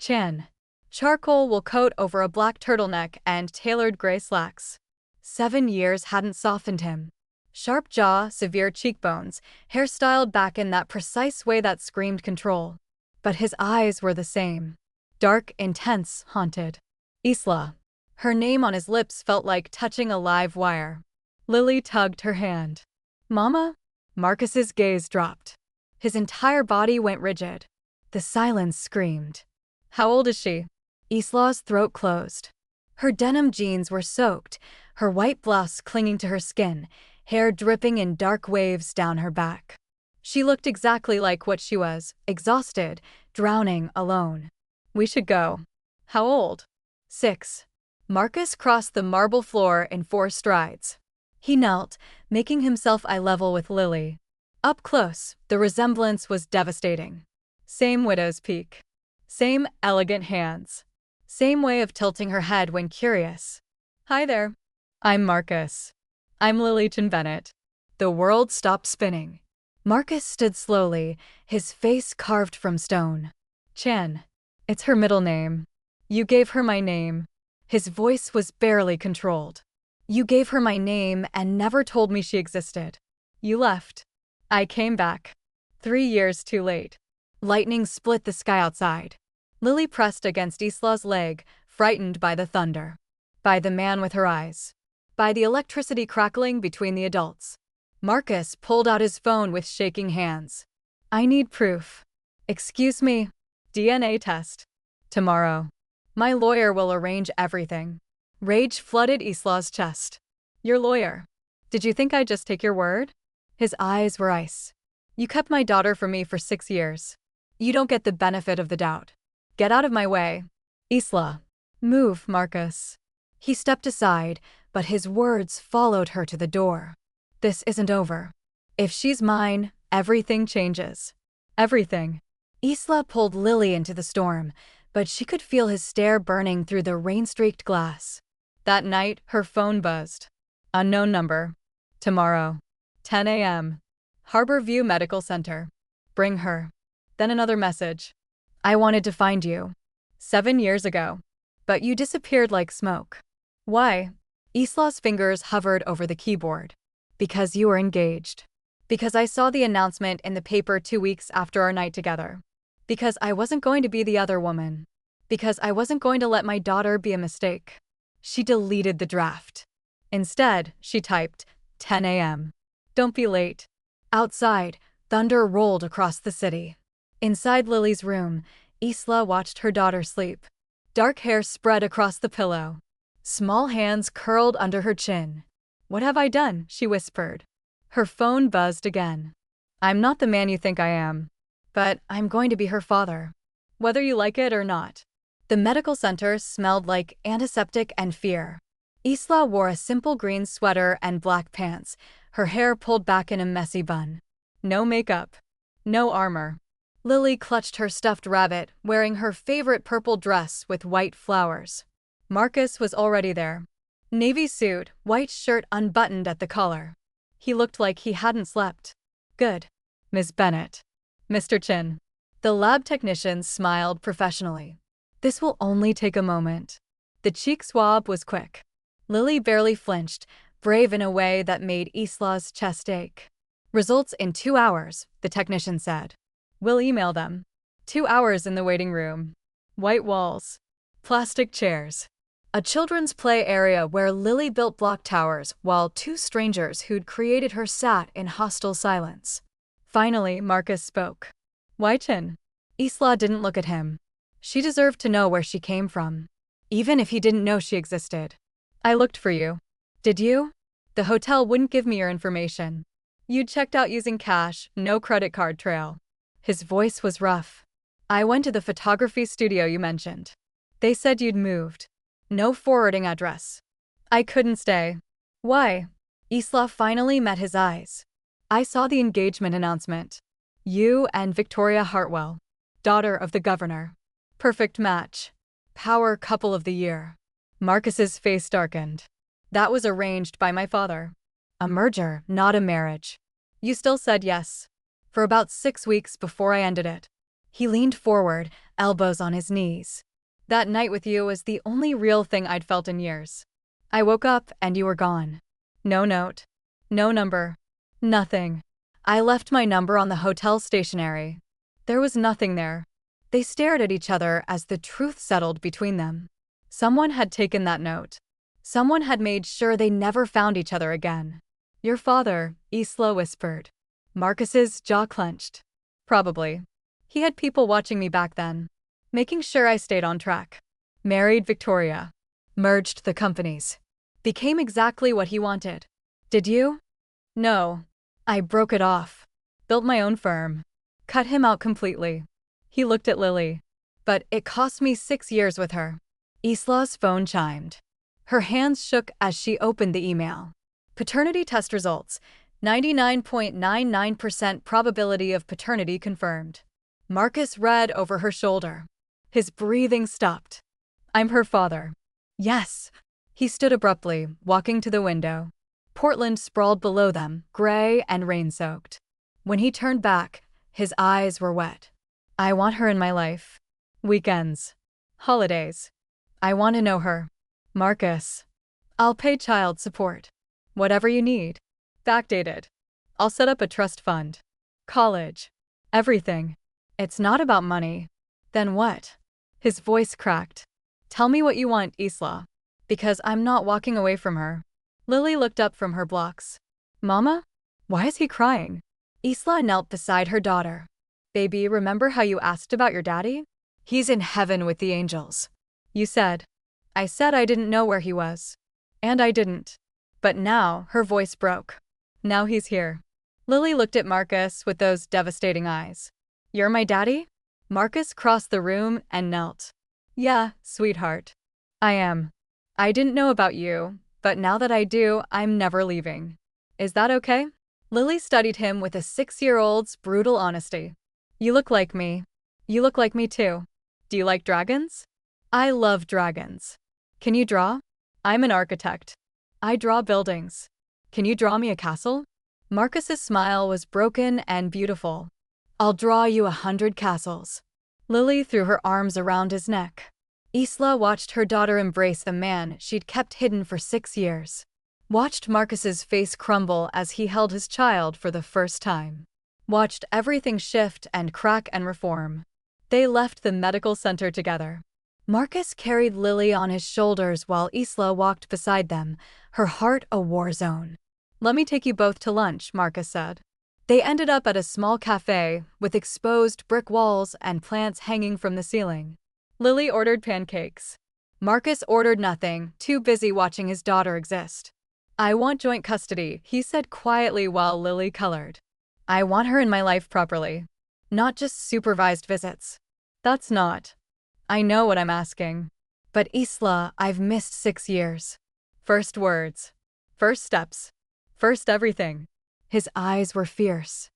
Chen. Charcoal wool coat over a black turtleneck and tailored gray slacks. 7 years hadn't softened him. Sharp jaw, severe cheekbones, hair styled back in that precise way that screamed control. But his eyes were the same. Dark, intense, haunted. Isla. Her name on his lips felt like touching a live wire. Lily tugged her hand. Mama? Marcus's gaze dropped. His entire body went rigid. The silence screamed. How old is she? Isla's throat closed. Her denim jeans were soaked, her white blouse clinging to her skin, hair dripping in dark waves down her back. She looked exactly like what she was, exhausted, drowning, alone. We should go. How old? 6. Marcus crossed the marble floor in 4 strides. He knelt, making himself eye level with Lily. Up close, the resemblance was devastating. Same widow's peak. Same elegant hands. Same way of tilting her head when curious. Hi there. I'm Marcus. I'm Lily Chen Bennett. The world stopped spinning. Marcus stood slowly, his face carved from stone. Chen. It's her middle name. You gave her my name. His voice was barely controlled. You gave her my name and never told me she existed. You left. I came back. 3 years too late. Lightning split the sky outside. Lily pressed against Isla's leg, frightened by the thunder. By the man with her eyes. By the electricity crackling between the adults. Marcus pulled out his phone with shaking hands. I need proof. Excuse me. DNA test. Tomorrow. My lawyer will arrange everything. Rage flooded Isla's chest. Your lawyer. Did you think I'd just take your word? His eyes were ice. You kept my daughter from me for 6 years. You don't get the benefit of the doubt. Get out of my way. Isla. Move, Marcus. He stepped aside, but his words followed her to the door. This isn't over. If she's mine, everything changes. Everything. Isla pulled Lily into the storm, but she could feel his stare burning through the rain-streaked glass. That night, her phone buzzed. Unknown number. Tomorrow. 10 a.m. Harbor View Medical Center. Bring her. Then another message. I wanted to find you. 7 years ago. But you disappeared like smoke. Why? Isla's fingers hovered over the keyboard. Because you were engaged. Because I saw the announcement in the paper 2 weeks after our night together. Because I wasn't going to be the other woman. Because I wasn't going to let my daughter be a mistake. She deleted the draft. Instead, she typed, 10 a.m. Don't be late. Outside, thunder rolled across the city. Inside Lily's room, Isla watched her daughter sleep. Dark hair spread across the pillow. Small hands curled under her chin. What have I done? She whispered. Her phone buzzed again. I'm not the man you think I am. But I'm going to be her father. Whether you like it or not. The medical center smelled like antiseptic and fear. Isla wore a simple green sweater and black pants, her hair pulled back in a messy bun. No makeup. No armor. Lily clutched her stuffed rabbit, wearing her favorite purple dress with white flowers. Marcus was already there. Navy suit, white shirt unbuttoned at the collar. He looked like he hadn't slept. Good. Miss Bennett. Mr. Chen. The lab technician smiled professionally. This will only take a moment. The cheek swab was quick. Lily barely flinched, brave in a way that made Isla's chest ache. Results in 2 hours, the technician said. We'll email them. 2 hours in the waiting room. White walls. Plastic chairs. A children's play area where Lily built block towers while 2 strangers who'd created her sat in hostile silence. Finally, Marcus spoke. Why Chen? Isla didn't look at him. She deserved to know where she came from. Even if he didn't know she existed. I looked for you. Did you? The hotel wouldn't give me your information. You'd checked out using cash, no credit card trail. His voice was rough. I went to the photography studio you mentioned. They said you'd moved. No forwarding address. I couldn't stay. Why? Isla finally met his eyes. I saw the engagement announcement. You and Victoria Hartwell, daughter of the governor. Perfect match. Power couple of the year. Marcus's face darkened. That was arranged by my father. A merger, not a marriage. You still said yes. For about 6 weeks before I ended it. He leaned forward, elbows on his knees. That night with you was the only real thing I'd felt in years. I woke up and you were gone. No note. No number. Nothing. I left my number on the hotel stationery. There was nothing there. They stared at each other as the truth settled between them. Someone had taken that note. Someone had made sure they never found each other again. Your father, Isla whispered. Marcus's jaw clenched. Probably. He had people watching me back then, making sure I stayed on track. Married Victoria. Merged the companies. Became exactly what he wanted. Did you? No. I broke it off. Built my own firm. Cut him out completely. He looked at Lily. But it cost me 6 years with her. Isla's phone chimed. Her hands shook as she opened the email. Paternity test results. 99.99% probability of paternity confirmed. Marcus read over her shoulder. His breathing stopped. I'm her father. Yes. He stood abruptly, walking to the window. Portland sprawled below them, gray and rain-soaked. When he turned back, his eyes were wet. I want her in my life. Weekends. Holidays. I want to know her. Marcus. I'll pay child support. Whatever you need. Backdated. I'll set up a trust fund. College. Everything. It's not about money. Then what? His voice cracked. Tell me what you want, Isla. Because I'm not walking away from her. Lily looked up from her blocks. Mama? Why is he crying? Isla knelt beside her daughter. Baby, remember how you asked about your daddy? He's in heaven with the angels. You said. I said I didn't know where he was. And I didn't. But now, her voice broke. Now he's here. Lily looked at Marcus with those devastating eyes. You're my daddy? Marcus crossed the room and knelt. Yeah, sweetheart. I am. I didn't know about you, but now that I do, I'm never leaving. Is that okay? Lily studied him with a 6-year-old's brutal honesty. You look like me. You look like me too. Do you like dragons? I love dragons. Can you draw? I'm an architect. I draw buildings. Can you draw me a castle? Marcus's smile was broken and beautiful. I'll draw you 100 castles. Lily threw her arms around his neck. Isla watched her daughter embrace the man she'd kept hidden for 6 years. Watched Marcus's face crumble as he held his child for the first time. Watched everything shift and crack and reform. They left the medical center together. Marcus carried Lily on his shoulders while Isla walked beside them, her heart a war zone. Let me take you both to lunch, Marcus said. They ended up at a small cafe with exposed brick walls and plants hanging from the ceiling. Lily ordered pancakes. Marcus ordered nothing, too busy watching his daughter exist. I want joint custody, he said quietly while Lily colored. I want her in my life properly. Not just supervised visits. That's not. I know what I'm asking. But Isla, I've missed 6 years. First words. First steps. First everything. His eyes were fierce.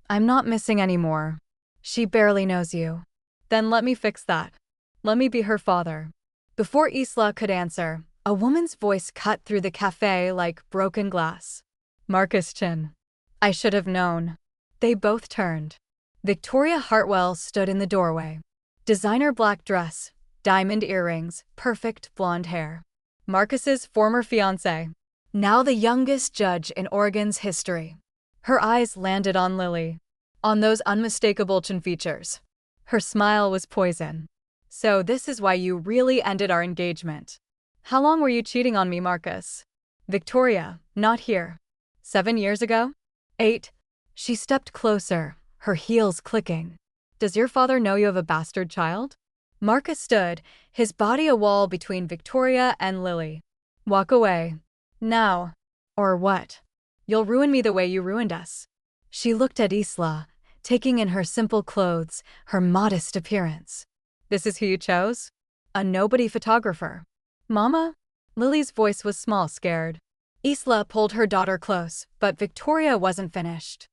I'm not missing anymore. She barely knows you. Then let me fix that. Let me be her father. Before Isla could answer, a woman's voice cut through the cafe like broken glass. Marcus Chen. I should have known. They both turned. Victoria Hartwell stood in the doorway. Designer black dress, diamond earrings, perfect blonde hair. Marcus's former fiancé. Now the youngest judge in Oregon's history. Her eyes landed on Lily. On those unmistakable chin features. Her smile was poison. So this is why you really ended our engagement. How long were you cheating on me, Marcus? Victoria, not here. 7 years ago? 8. She stepped closer, her heels clicking. Does your father know you have a bastard child? Marcus stood, his body a wall between Victoria and Lily. Walk away. Now. Or what? You'll ruin me the way you ruined us. She looked at Isla, taking in her simple clothes, her modest appearance. This is who you chose? A nobody photographer. Mama? Lily's voice was small, scared. Isla pulled her daughter close, but Victoria wasn't finished.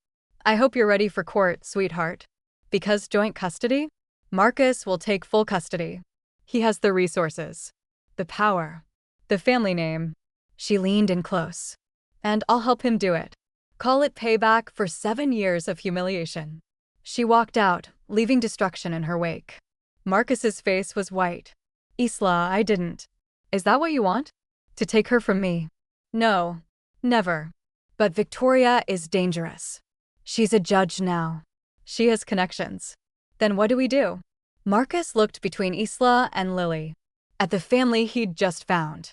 I hope you're ready for court, sweetheart. Because joint custody? Marcus will take full custody. He has the resources. The power. The family name. She leaned in close. And I'll help him do it. Call it payback for 7 years of humiliation. She walked out, leaving destruction in her wake. Marcus's face was white. Isla, I didn't. Is that what you want? To take her from me? No. Never. But Victoria is dangerous. She's a judge now. She has connections. Then what do we do? Marcus looked between Isla and Lily. At the family he'd just found.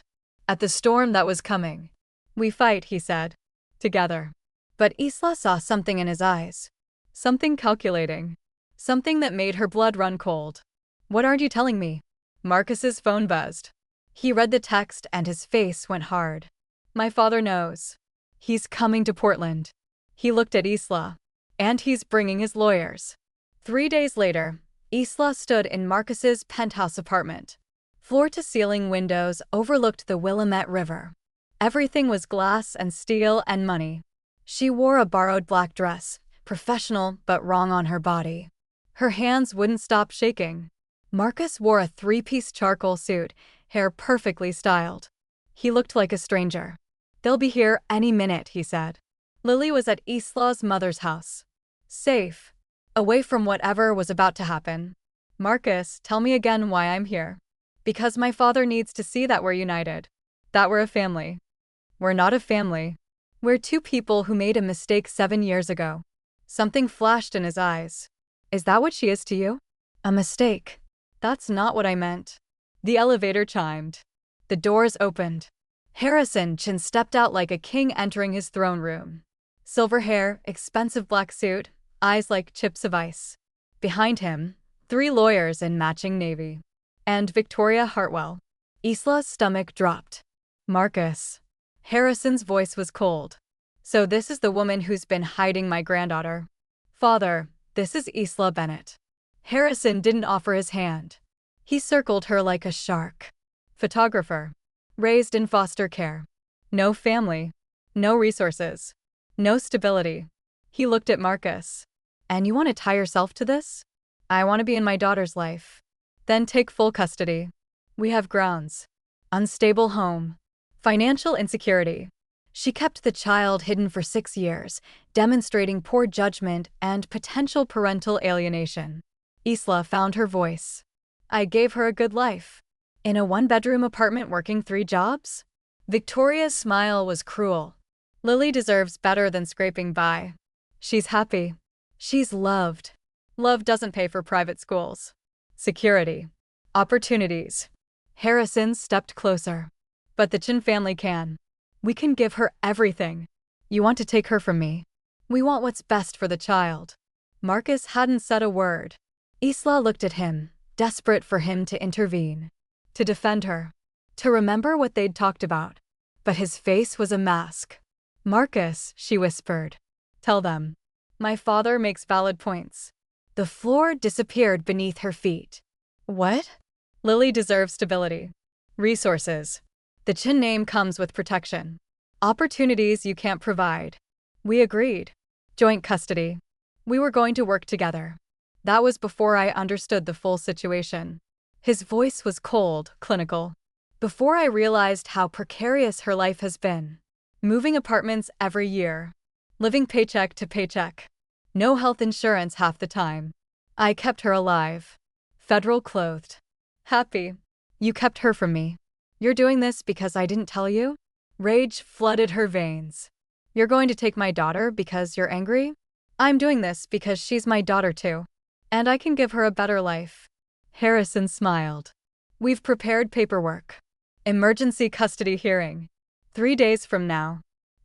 At the storm that was coming. We fight, he said. Together. But Isla saw something in his eyes. Something calculating. Something that made her blood run cold. What aren't you telling me? Marcus's phone buzzed. He read the text and his face went hard. My father knows. He's coming to Portland. He looked at Isla. And he's bringing his lawyers. 3 days later, Isla stood in Marcus's penthouse apartment. Floor-to-ceiling windows overlooked the Willamette River. Everything was glass and steel and money. She wore a borrowed black dress, professional but wrong on her body. Her hands wouldn't stop shaking. Marcus wore a 3-piece charcoal suit, hair perfectly styled. He looked like a stranger. They'll be here any minute, he said. Lily was at Isla's mother's house. Safe. Away from whatever was about to happen. Marcus, tell me again why I'm here. Because my father needs to see that we're united. That we're a family. We're not a family. We're 2 people who made a mistake 7 years ago. Something flashed in his eyes. Is that what she is to you? A mistake. That's not what I meant. The elevator chimed. The doors opened. Harrison Chen stepped out like a king entering his throne room. Silver hair, expensive black suit, eyes like chips of ice. Behind him, 3 lawyers in matching navy. And Victoria Hartwell. Isla's stomach dropped. Marcus. Harrison's voice was cold. So this is the woman who's been hiding my granddaughter. Father, this is Isla Bennett. Harrison didn't offer his hand. He circled her like a shark. Photographer. Raised in foster care. No family. No resources. No stability. He looked at Marcus. And you want to tie yourself to this? I want to be in my daughter's life. Then take full custody. We have grounds. Unstable home. Financial insecurity. She kept the child hidden for 6 years, demonstrating poor judgment and potential parental alienation. Isla found her voice. I gave her a good life. In a 1-bedroom apartment working 3 jobs? Victoria's smile was cruel. Lily deserves better than scraping by. She's happy. She's loved. Love doesn't pay for private schools. Security. Opportunities. Harrison stepped closer. But the Chen family can. We can give her everything. You want to take her from me? We want what's best for the child. Marcus hadn't said a word. Isla looked at him, desperate for him to intervene. To defend her. To remember what they'd talked about. But his face was a mask. Marcus, she whispered. Tell them. My father makes valid points. The floor disappeared beneath her feet. What? Lily deserves stability. Resources. The Chen name comes with protection. Opportunities you can't provide. We agreed. Joint custody. We were going to work together. That was before I understood the full situation. His voice was cold, clinical. Before I realized how precarious her life has been. Moving apartments every year. Living paycheck to paycheck. No health insurance half the time. I kept her alive. Federal clothed. Happy. You kept her from me. You're doing this because I didn't tell you? Rage flooded her veins. You're going to take my daughter because you're angry? I'm doing this because she's my daughter too. And I can give her a better life. Harrison smiled. We've prepared paperwork. Emergency custody hearing. 3 days from now.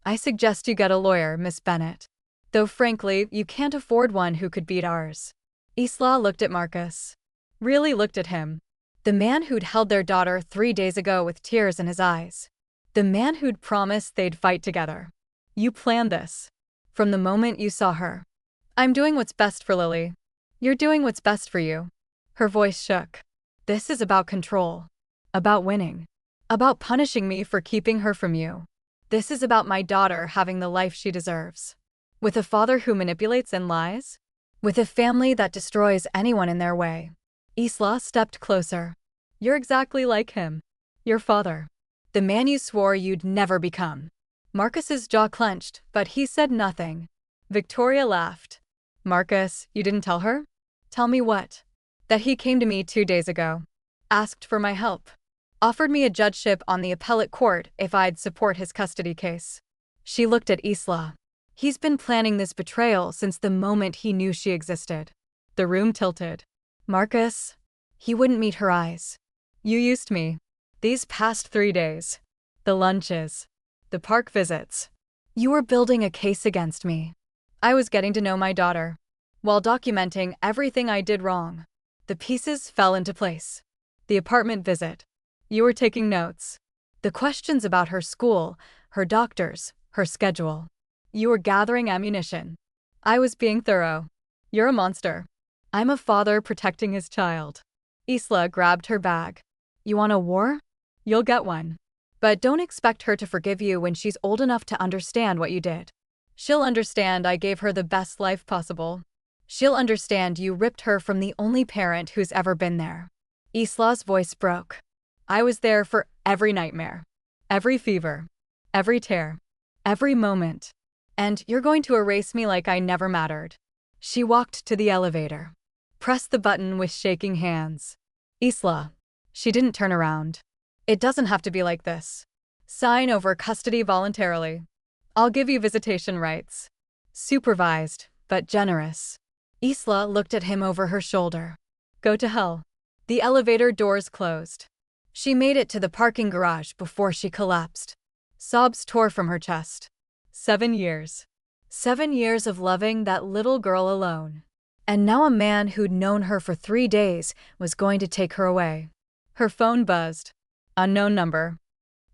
I suggest you get a lawyer, Miss Bennett. Though frankly, you can't afford one who could beat ours. Isla looked at Marcus. Really looked at him. The man who'd held their daughter 3 days ago with tears in his eyes. The man who'd promised they'd fight together. You planned this. From the moment you saw her. I'm doing what's best for Lily. You're doing what's best for you. Her voice shook. This is about control. About winning. About punishing me for keeping her from you. This is about my daughter having the life she deserves. With a father who manipulates and lies? With a family that destroys anyone in their way. Isla stepped closer. You're exactly like him. Your father. The man you swore you'd never become. Marcus's jaw clenched, but he said nothing. Victoria laughed. Marcus, you didn't tell her? Tell me what? That he came to me 2 days ago. Asked for my help. Offered me a judgeship on the appellate court if I'd support his custody case. She looked at Isla. He's been planning this betrayal since the moment he knew she existed. The room tilted. Marcus? He wouldn't meet her eyes. You used me. These past 3 days. The lunches. The park visits. You were building a case against me. I was getting to know my daughter. While documenting everything I did wrong. The pieces fell into place. The apartment visit. You were taking notes. The questions about her school, her doctors, her schedule. You were gathering ammunition. I was being thorough. You're a monster. I'm a father protecting his child. Isla grabbed her bag. You want a war? You'll get one. But don't expect her to forgive you when she's old enough to understand what you did. She'll understand I gave her the best life possible. She'll understand you ripped her from the only parent who's ever been there. Isla's voice broke. I was there for every nightmare. Every fever. Every tear. Every moment. And you're going to erase me like I never mattered. She walked to the elevator. Pressed the button with shaking hands. Isla. She didn't turn around. It doesn't have to be like this. Sign over custody voluntarily. I'll give you visitation rights. Supervised, but generous. Isla looked at him over her shoulder. Go to hell. The elevator doors closed. She made it to the parking garage before she collapsed. Sobs tore from her chest. 7 years. 7 years of loving that little girl alone. And now a man who'd known her for 3 days was going to take her away. Her phone buzzed. Unknown number.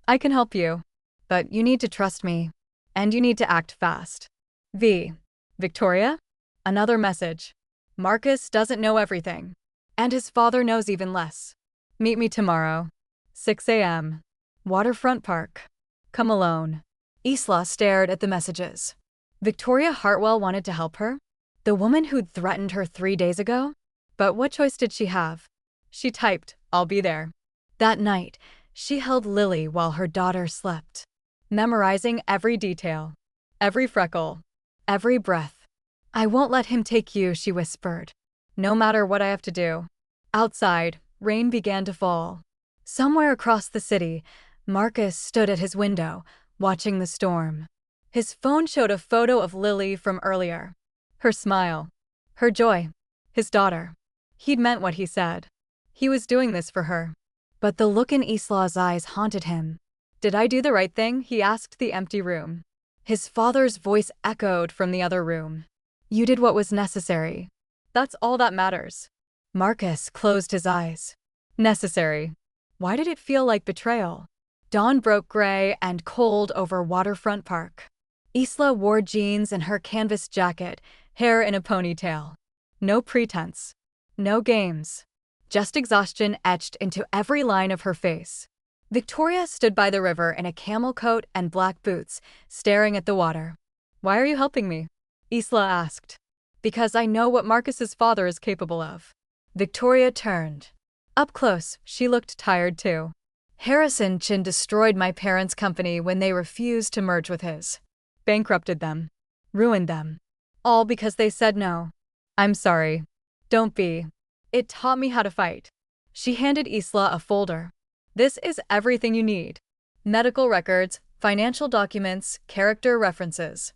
I can help you. But you need to trust me. And you need to act fast. V. Victoria? Another message. Marcus doesn't know everything. And his father knows even less. Meet me tomorrow. 6 a.m. Waterfront Park. Come alone. Isla stared at the messages. Victoria Hartwell wanted to help her? The woman who'd threatened her 3 days ago? But what choice did she have? She typed, I'll be there. That night, she held Lily while her daughter slept. Memorizing every detail. Every freckle. Every breath. I won't let him take you, she whispered. No matter what I have to do. Outside, rain began to fall. Somewhere across the city, Marcus stood at his window, watching the storm. His phone showed a photo of Lily from earlier. Her smile. Her joy. His daughter. He'd meant what he said. He was doing this for her. But the look in Isla's eyes haunted him. Did I do the right thing? He asked the empty room. His father's voice echoed from the other room. You did what was necessary. That's all that matters. Marcus closed his eyes. Necessary. Why did it feel like betrayal? Dawn broke gray and cold over Waterfront Park. Isla wore jeans and her canvas jacket, hair in a ponytail. No pretense. No games. Just exhaustion etched into every line of her face. Victoria stood by the river in a camel coat and black boots, staring at the water. Why are you helping me? Isla asked. Because I know what Marcus's father is capable of. Victoria turned. Up close, she looked tired too. Harrison Chen destroyed my parents' company when they refused to merge with his. Bankrupted them. Ruined them. All because they said no. I'm sorry. Don't be. It taught me how to fight. She handed Isla a folder. This is everything you need. Medical records, financial documents, character references.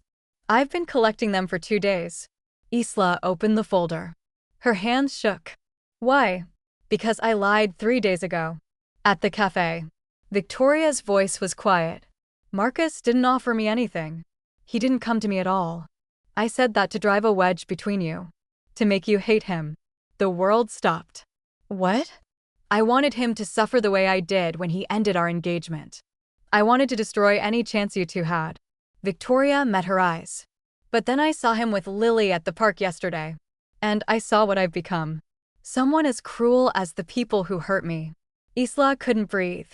I've been collecting them for 2 days. Isla opened the folder. Her hands shook. Why? Because I lied 3 days ago. At the cafe. Victoria's voice was quiet. Marcus didn't offer me anything. He didn't come to me at all. I said that to drive a wedge between you. To make you hate him. The world stopped. What? I wanted him to suffer the way I did when he ended our engagement. I wanted to destroy any chance you two had. Victoria met her eyes. But then I saw him with Lily at the park yesterday. And I saw what I've become. Someone as cruel as the people who hurt me. Isla couldn't breathe.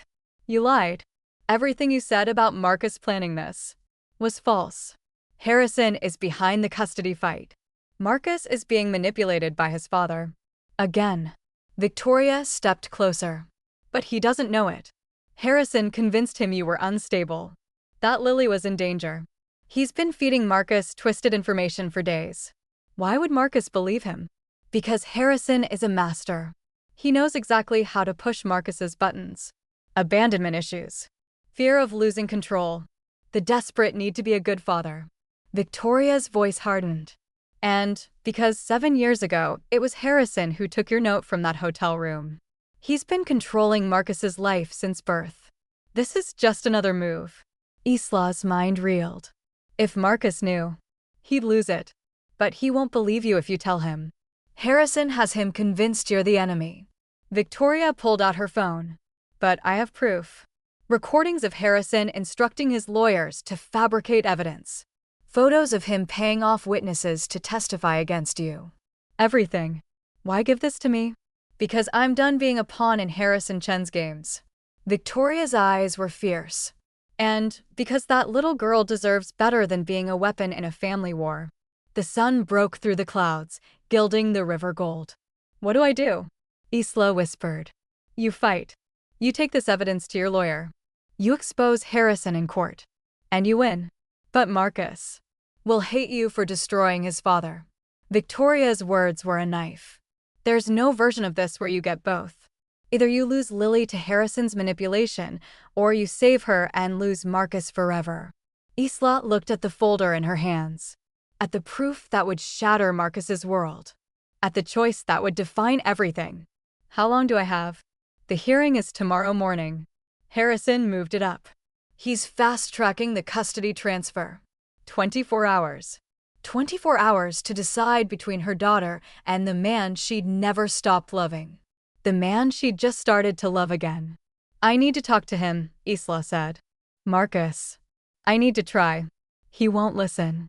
You lied. Everything you said about Marcus planning this was false. Harrison is behind the custody fight. Marcus is being manipulated by his father. Again. Victoria stepped closer. But he doesn't know it. Harrison convinced him you were unstable. That Lily was in danger. He's been feeding Marcus twisted information for days. Why would Marcus believe him? Because Harrison is a master. He knows exactly how to push Marcus's buttons. Abandonment issues. Fear of losing control. The desperate need to be a good father. Victoria's voice hardened. And because 7 years ago, it was Harrison who took your note from that hotel room. He's been controlling Marcus's life since birth. This is just another move. Isla's mind reeled. If Marcus knew, he'd lose it. But he won't believe you if you tell him. Harrison has him convinced you're the enemy. Victoria pulled out her phone. But I have proof. Recordings of Harrison instructing his lawyers to fabricate evidence. Photos of him paying off witnesses to testify against you. Everything. Why give this to me? Because I'm done being a pawn in Harrison Chen's games. Victoria's eyes were fierce. And because that little girl deserves better than being a weapon in a family war. The sun broke through the clouds, gilding the river gold. What do I do? Isla whispered. You fight. You take this evidence to your lawyer. You expose Harrison in court. And you win. But Marcus will hate you for destroying his father. Victoria's words were a knife. There's no version of this where you get both. Either you lose Lily to Harrison's manipulation, or you save her and lose Marcus forever. Isla looked at the folder in her hands. At the proof that would shatter Marcus's world. At the choice that would define everything. How long do I have? The hearing is tomorrow morning. Harrison moved it up. He's fast-tracking the custody transfer. 24 hours. 24 hours to decide between her daughter and the man she'd never stopped loving. The man she'd just started to love again. I need to talk to him, Isla said. Marcus. I need to try. He won't listen.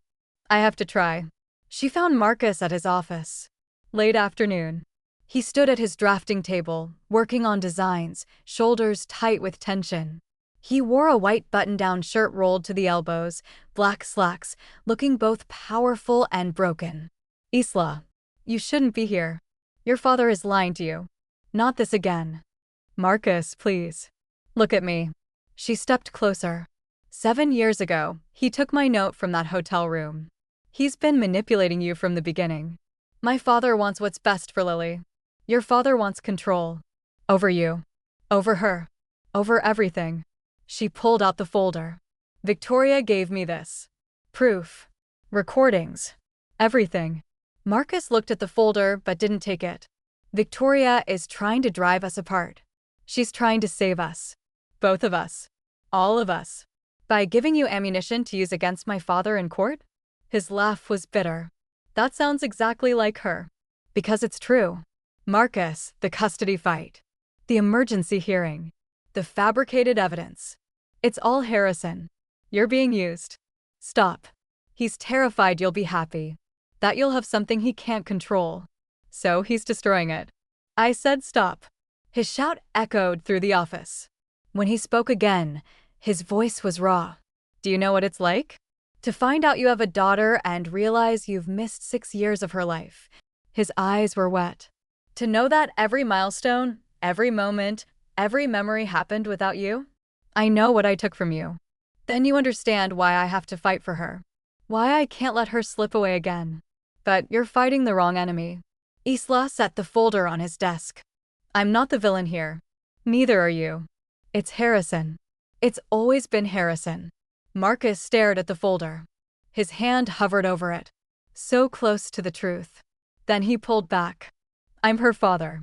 I have to try. She found Marcus at his office. Late afternoon. He stood at his drafting table, working on designs, shoulders tight with tension. He wore a white button-down shirt rolled to the elbows, black slacks, looking both powerful and broken. Isla, you shouldn't be here. Your father is lying to you. Not this again. Marcus, please. Look at me. She stepped closer. 7 years ago, he took my note from that hotel room. He's been manipulating you from the beginning. My father wants what's best for Lily. Your father wants control. Over you. Over her. Over everything. She pulled out the folder. Victoria gave me this. Proof. Recordings. Everything. Marcus looked at the folder but didn't take it. Victoria is trying to drive us apart. She's trying to save us. Both of us. All of us. By giving you ammunition to use against my father in court? His laugh was bitter. That sounds exactly like her. Because it's true. Marcus, the custody fight. The emergency hearing. The fabricated evidence. It's all Harrison. You're being used. Stop. He's terrified you'll be happy. That you'll have something he can't control. So he's destroying it. I said stop. His shout echoed through the office. When he spoke again, his voice was raw. Do you know what it's like? To find out you have a daughter and realize you've missed 6 years of her life. His eyes were wet. To know that every milestone, every moment, every memory happened without you? I know what I took from you. Then you understand why I have to fight for her. Why I can't let her slip away again. But you're fighting the wrong enemy. Isla set the folder on his desk. I'm not the villain here. Neither are you. It's Harrison. It's always been Harrison. Marcus stared at the folder. His hand hovered over it. So close to the truth. Then he pulled back. I'm her father.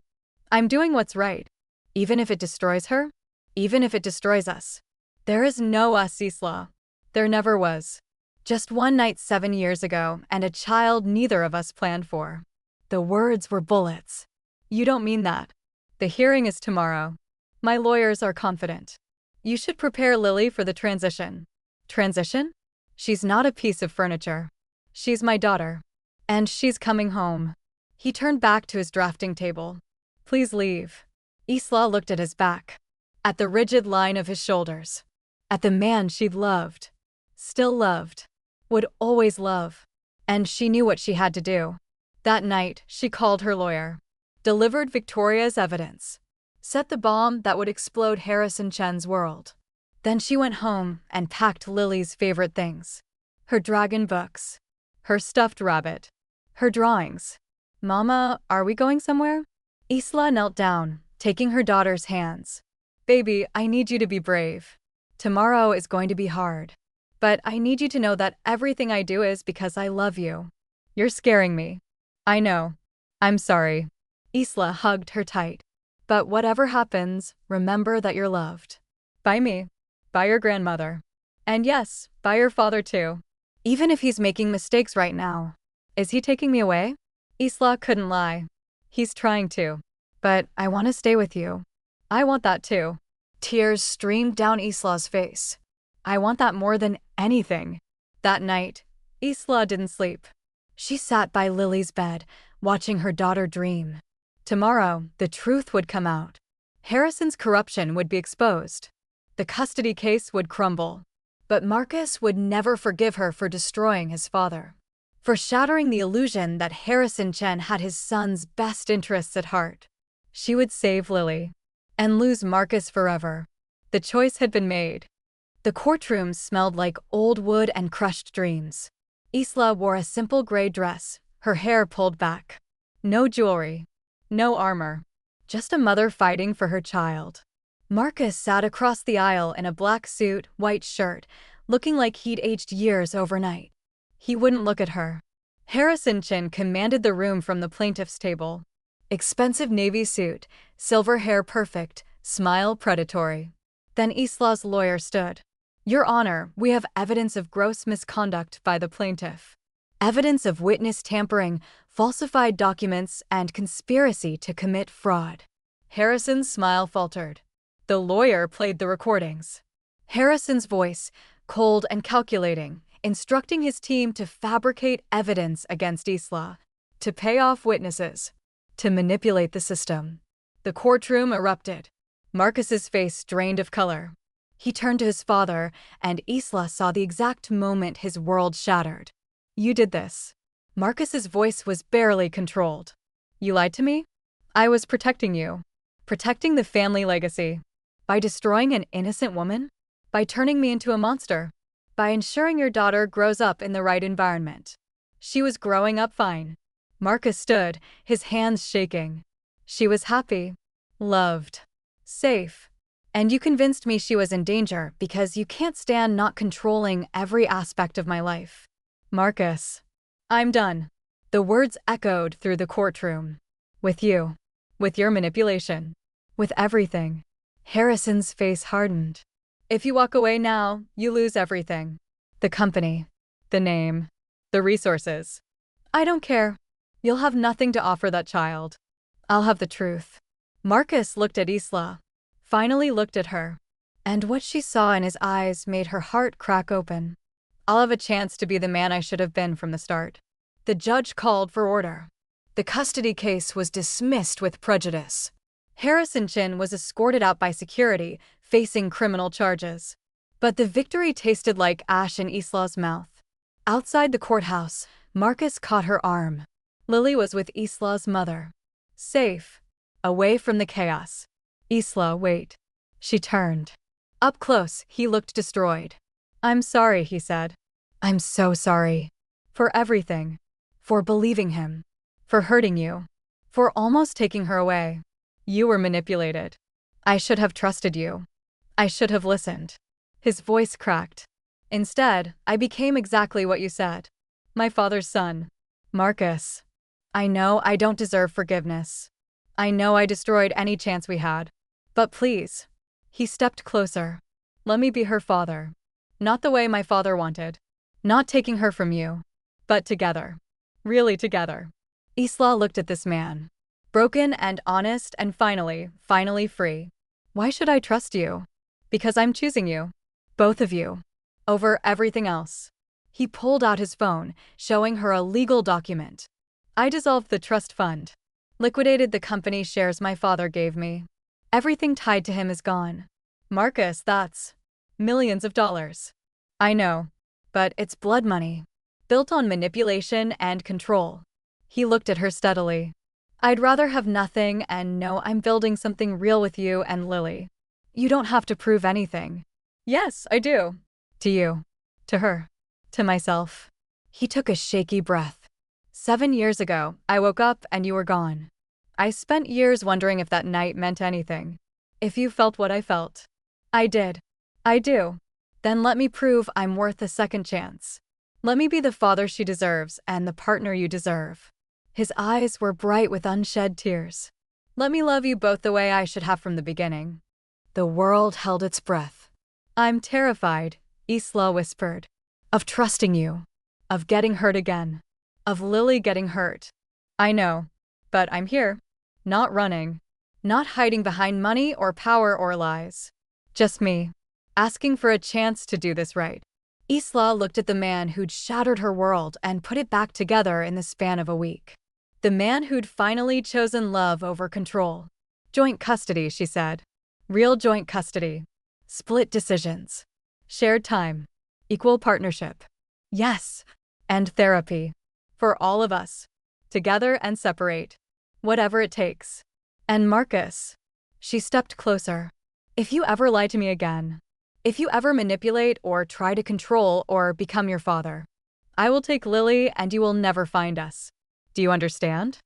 I'm doing what's right. Even if it destroys her? Even if it destroys us. There is no us, Isla. There never was. Just one night 7 years ago, and a child neither of us planned for. The words were bullets. You don't mean that. The hearing is tomorrow. My lawyers are confident. You should prepare Lily for the transition. Transition? She's not a piece of furniture. She's my daughter. And she's coming home. He turned back to his drafting table. Please leave. Isla looked at his back. At the rigid line of his shoulders. At the man she'd loved. Still loved. Would always love. And she knew what she had to do. That night, she called her lawyer. Delivered Victoria's evidence. Set the bomb that would explode Harrison Chen's world. Then she went home and packed Lily's favorite things. Her dragon books. Her stuffed rabbit. Her drawings. Mama, are we going somewhere? Isla knelt down, taking her daughter's hands. Baby, I need you to be brave. Tomorrow is going to be hard. But I need you to know that everything I do is because I love you. You're scaring me. I know. I'm sorry. Isla hugged her tight. But whatever happens, remember that you're loved. By me. By your grandmother. And yes, by your father too. Even if he's making mistakes right now. Is he taking me away? Isla couldn't lie. He's trying to. But I want to stay with you. I want that too. Tears streamed down Isla's face. I want that more than anything. That night, Isla didn't sleep. She sat by Lily's bed, watching her daughter dream. Tomorrow, the truth would come out. Harrison's corruption would be exposed. The custody case would crumble. But Marcus would never forgive her for destroying his father. For shattering the illusion that Harrison Chen had his son's best interests at heart. She would save Lily. And lose Marcus forever. The choice had been made. The courtroom smelled like old wood and crushed dreams. Isla wore a simple gray dress, her hair pulled back. No jewelry. No armor. Just a mother fighting for her child. Marcus sat across the aisle in a black suit, white shirt, looking like he'd aged years overnight. He wouldn't look at her. Harrison Chen commanded the room from the plaintiff's table. Expensive navy suit, silver hair perfect, smile predatory. Then Isla's lawyer stood. Your Honor, we have evidence of gross misconduct by the plaintiff. Evidence of witness tampering, falsified documents, and conspiracy to commit fraud. Harrison's smile faltered. The lawyer played the recordings. Harrison's voice, cold and calculating, instructing his team to fabricate evidence against Isla, to pay off witnesses, to manipulate the system. The courtroom erupted. Marcus's face drained of color. He turned to his father, and Isla saw the exact moment his world shattered. You did this. Marcus's voice was barely controlled. You lied to me? I was protecting you. Protecting the family legacy. By destroying an innocent woman? By turning me into a monster? By ensuring your daughter grows up in the right environment. She was growing up fine. Marcus stood, his hands shaking. She was happy. Loved. Safe. And you convinced me she was in danger because you can't stand not controlling every aspect of my life. Marcus. I'm done. The words echoed through the courtroom. With you. With your manipulation. With everything. Harrison's face hardened. If you walk away now, you lose everything. The company. The name. The resources. I don't care. You'll have nothing to offer that child. I'll have the truth. Marcus looked at Isla. Finally looked at her. And what she saw in his eyes made her heart crack open. I'll have a chance to be the man I should have been from the start. The judge called for order. The custody case was dismissed with prejudice. Harrison Chen was escorted out by security, facing criminal charges. But the victory tasted like ash in Isla's mouth. Outside the courthouse, Marcus caught her arm. Lily was with Isla's mother. Safe. Away from the chaos. Isla, wait. She turned. Up close, he looked destroyed. I'm sorry, he said. I'm so sorry. For everything. For believing him. For hurting you. For almost taking her away. You were manipulated. I should have trusted you. I should have listened. His voice cracked. Instead, I became exactly what you said. My father's son. Marcus. I know I don't deserve forgiveness. I know I destroyed any chance we had. But please. He stepped closer. Let me be her father. Not the way my father wanted. Not taking her from you. But together. Really together. Isla looked at this man. Broken and honest and finally free. Why should I trust you? Because I'm choosing you. Both of you. Over everything else. He pulled out his phone, showing her a legal document. I dissolved the trust fund. Liquidated the company shares my father gave me. Everything tied to him is gone. Marcus, that's millions of dollars. I know. But it's blood money. Built on manipulation and control. He looked at her steadily. I'd rather have nothing and know I'm building something real with you and Lily. You don't have to prove anything. Yes, I do. To you. To her. To myself. He took a shaky breath. 7 years ago, I woke up and you were gone. I spent years wondering if that night meant anything. If you felt what I felt. I did. I do. Then let me prove I'm worth a second chance. Let me be the father she deserves and the partner you deserve. His eyes were bright with unshed tears. Let me love you both the way I should have from the beginning. The world held its breath. I'm terrified, Isla whispered. Of trusting you. Of getting hurt again. Of Lily getting hurt. I know. But I'm here. Not running. Not hiding behind money or power or lies. Just me. Asking for a chance to do this right. Isla looked at the man who'd shattered her world and put it back together in the span of a week. The man who'd finally chosen love over control. Joint custody, she said. Real joint custody. Split decisions. Shared time. Equal partnership. Yes. And therapy. For all of us. Together and separate. Whatever it takes. And Marcus. She stepped closer. If you ever lie to me again, if you ever manipulate or try to control or become your father, I will take Lily and you will never find us. Do you understand?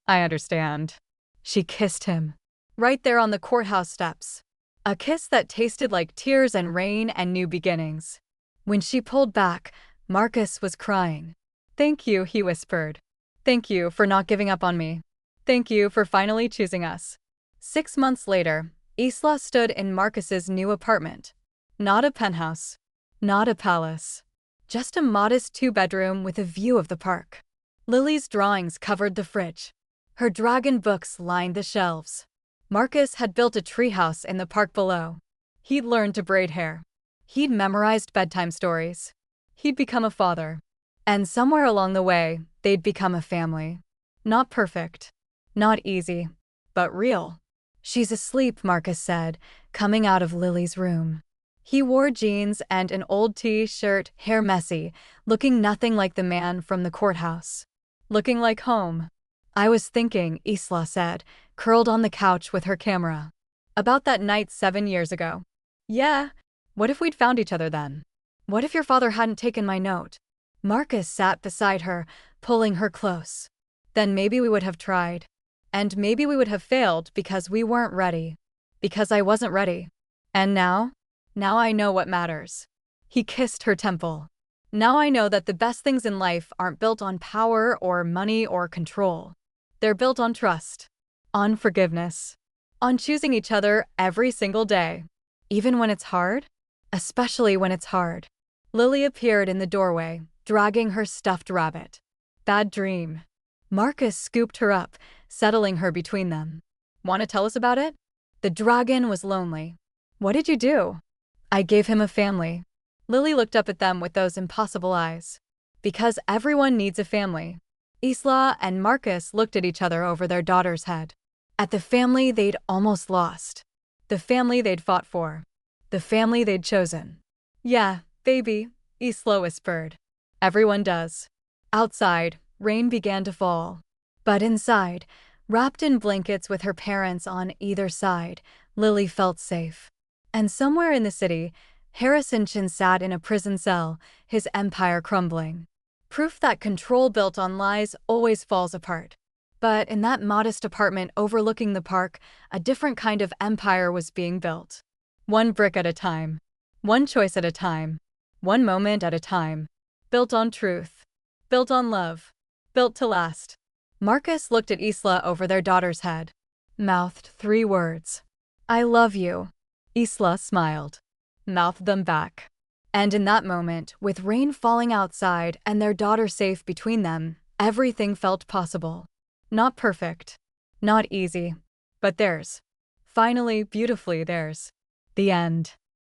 I understand. She kissed him. Right there on the courthouse steps. A kiss that tasted like tears and rain and new beginnings. When she pulled back, Marcus was crying. Thank you, he whispered. Thank you for not giving up on me. Thank you for finally choosing us. 6 months later, Isla stood in Marcus's new apartment. Not a penthouse. Not a palace. Just a modest 2-bedroom with a view of the park. Lily's drawings covered the fridge. Her dragon books lined the shelves. Marcus had built a treehouse in the park below. He'd learned to braid hair. He'd memorized bedtime stories. He'd become a father. And somewhere along the way, they'd become a family. Not perfect. Not easy. But real. She's asleep, Marcus said, coming out of Lily's room. He wore jeans and an old t-shirt, hair messy, looking nothing like the man from the courthouse. Looking like home. I was thinking, Isla said, curled on the couch with her camera. About that night 7 years ago. Yeah. What if we'd found each other then? What if your father hadn't taken my note? Marcus sat beside her, pulling her close. Then maybe we would have tried. And maybe we would have failed because we weren't ready. Because I wasn't ready. And now? Now I know what matters. He kissed her temple. Now I know that the best things in life aren't built on power or money or control. They're built on trust. On forgiveness. On choosing each other every single day. Even when it's hard? Especially when it's hard. Lily appeared in the doorway, dragging her stuffed rabbit. Bad dream. Marcus scooped her up, settling her between them. Want to tell us about it? The dragon was lonely. What did you do? I gave him a family. Lily looked up at them with those impossible eyes. Because everyone needs a family. Isla and Marcus looked at each other over their daughter's head. At the family they'd almost lost. The family they'd fought for. The family they'd chosen. Yeah, baby, Isla whispered. Everyone does. Outside, rain began to fall. But inside, wrapped in blankets with her parents on either side, Lily felt safe. And somewhere in the city, Harrison Chen sat in a prison cell, his empire crumbling. Proof that control built on lies always falls apart. But in that modest apartment overlooking the park, a different kind of empire was being built. One brick at a time. One choice at a time. One moment at a time. Built on truth. Built on love. Built to last. Marcus looked at Isla over their daughter's head. Mouthed 3 words. I love you. Isla smiled. Mouthed them back. And in that moment, with rain falling outside and their daughter safe between them, everything felt possible. Not perfect. Not easy. But theirs. Finally, beautifully theirs. The end.